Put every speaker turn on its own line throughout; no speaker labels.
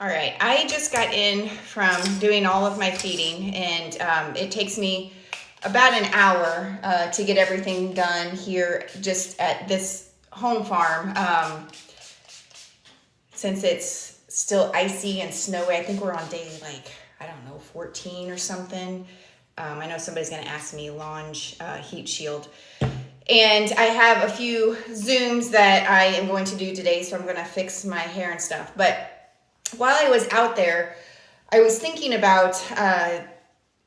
All right, I just got in from doing all of my feeding, and it takes me about an hour to get everything done here just at this home farm. Since it's still icy and snowy, I think we're on day I don't know, 14 or something. I know somebody's going to ask me launch heat shield. And I have a few Zooms that I am going to do today, so I'm going to fix my hair and stuff. But while I was out there, I was thinking about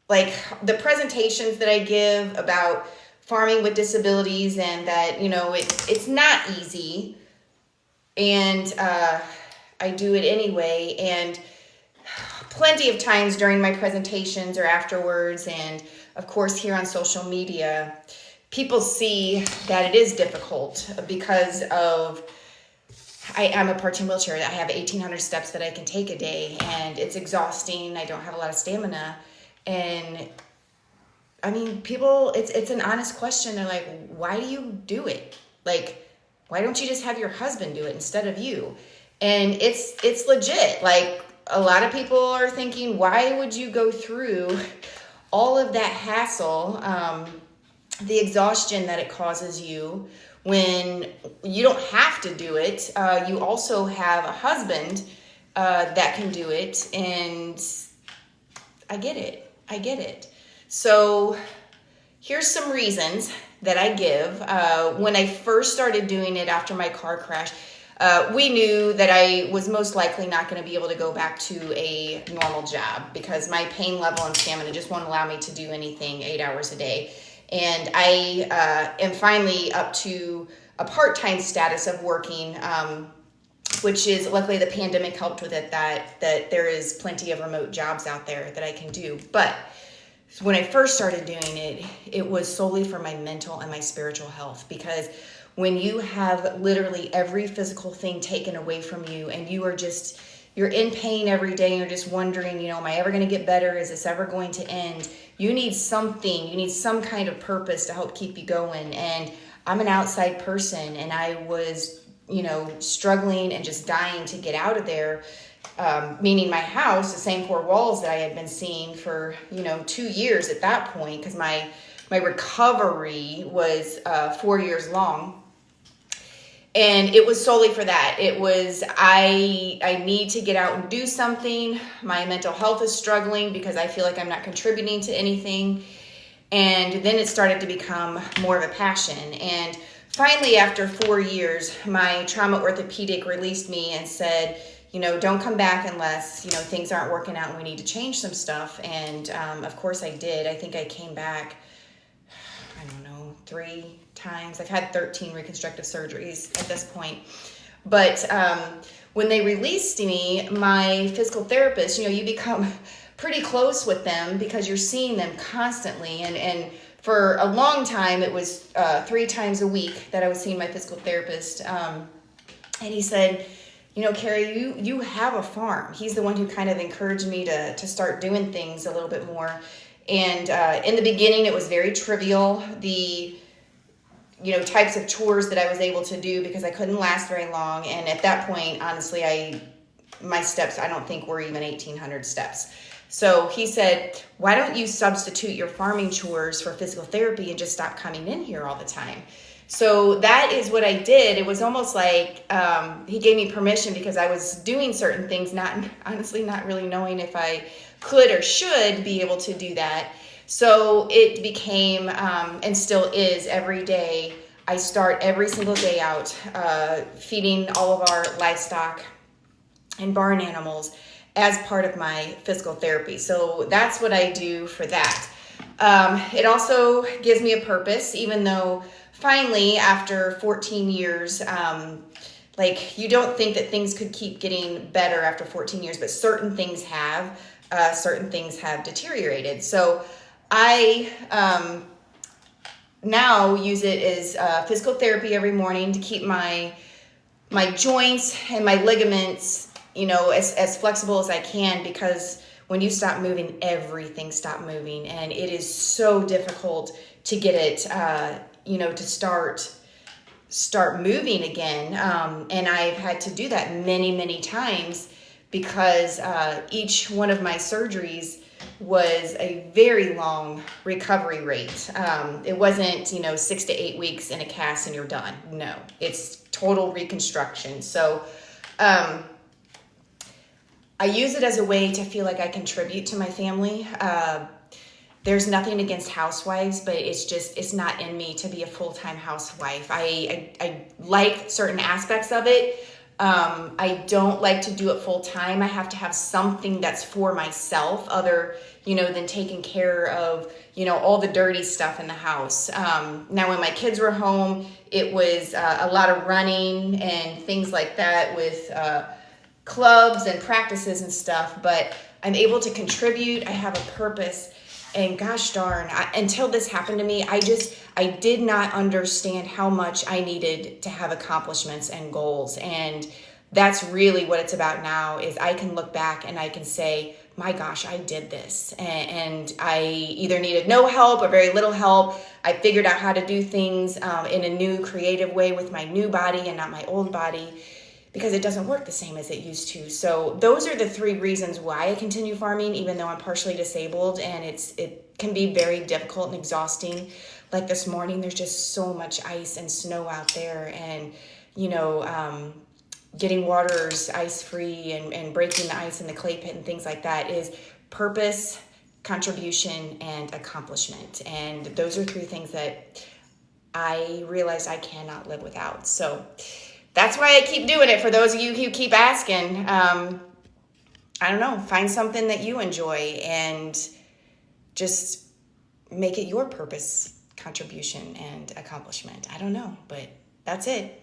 the presentations that I give about farming with disabilities, and that, it's not easy, and I do it anyway. And plenty of times during my presentations or afterwards, and of course here on social media, people see that it is difficult because of I'm a part-time wheelchair. I have 1,800 steps that I can take a day, and it's exhausting. I don't have a lot of stamina. And I mean, people, it's an honest question. They're like, why do you do it? Like, why don't you just have your husband do it instead of you? And it's legit. Like, a lot of people are thinking, why would you go through all of that hassle, the exhaustion that it causes you, when you don't have to do it? You also have a husband that can do it, and I get it. So here's some reasons that I give. When I first started doing it after my car crash, we knew that I was most likely not going to be able to go back to a normal job because my pain level and stamina just won't allow me to do anything 8 hours a day. And I am finally up to a part-time status of working, which is, luckily the pandemic helped with it, that there is plenty of remote jobs out there that I can do. But when I first started doing it, it was solely for my mental and my spiritual health, because when you have literally every physical thing taken away from you, and you're in pain every day, and you're just wondering, am I ever going to get better? Is this ever going to end? You need some kind of purpose to help keep you going. And I'm an outside person, and I was, struggling and just dying to get out of there. Meaning my house, the same four walls that I had been seeing for, 2 years at that point, because my recovery was 4 years long. And it was solely for that. It was, I need to get out and do something. My mental health is struggling because I feel like I'm not contributing to anything. And then it started to become more of a passion. And finally, after 4 years, my trauma orthopedic released me and said, don't come back unless, things aren't working out and we need to change some stuff. And of course I did. I think I came back, 3 times. I've had 13 reconstructive surgeries at this point. But when they released me, my physical therapist, you become pretty close with them because you're seeing them constantly. And for a long time, it was 3 times a week that I was seeing my physical therapist. And he said, Carrie, you have a farm. He's the one who kind of encouraged me to start doing things a little bit more. And in the beginning, it was very trivial, the types of chores that I was able to do, because I couldn't last very long. And at that point, honestly, my steps, I don't think were even 1,800 steps. So he said, why don't you substitute your farming chores for physical therapy and just stop coming in here all the time? So that is what I did. It was almost like he gave me permission because I was doing certain things, not really knowing if I could or should be able to do that. So it became, and still is, every day, I start every single day out feeding all of our livestock and barn animals as part of my physical therapy. So that's what I do for that. It also gives me a purpose, even though finally, after 14 years, you don't think that things could keep getting better after 14 years, but certain things have deteriorated. So I now use it as physical therapy every morning to keep my joints and my ligaments, as flexible as I can, because when you stop moving, everything stops moving, and it is so difficult to get it, to start moving again. And I've had to do that many, many times because each one of my surgeries was a very long recovery rate. It wasn't, 6 to 8 weeks in a cast and you're done. No, it's total reconstruction. So I use it as a way to feel like I contribute to my family. There's nothing against housewives, but it's not in me to be a full-time housewife. I like certain aspects of it. I don't like to do it full-time. I have to have something that's for myself other, than taking care of, all the dirty stuff in the house. Now, when my kids were home, it was a lot of running and things like that with clubs and practices and stuff, but I'm able to contribute. I have a purpose. And gosh darn, until this happened to me, I did not understand how much I needed to have accomplishments and goals. And that's really what it's about now, is I can look back and I can say, my gosh, I did this. And I either needed no help or very little help. I figured out how to do things in a new creative way with my new body and not my old body, because it doesn't work the same as it used to. So those are the 3 reasons why I continue farming, even though I'm partially disabled, and it can be very difficult and exhausting. Like this morning, there's just so much ice and snow out there, and getting waters ice-free and breaking the ice in the clay pit and things like that is purpose, contribution, and accomplishment. And those are 3 things that I realized I cannot live without. So that's why I keep doing it. For those of you who keep asking, I don't know, find something that you enjoy and just make it your purpose, contribution, and accomplishment. I don't know, but that's it.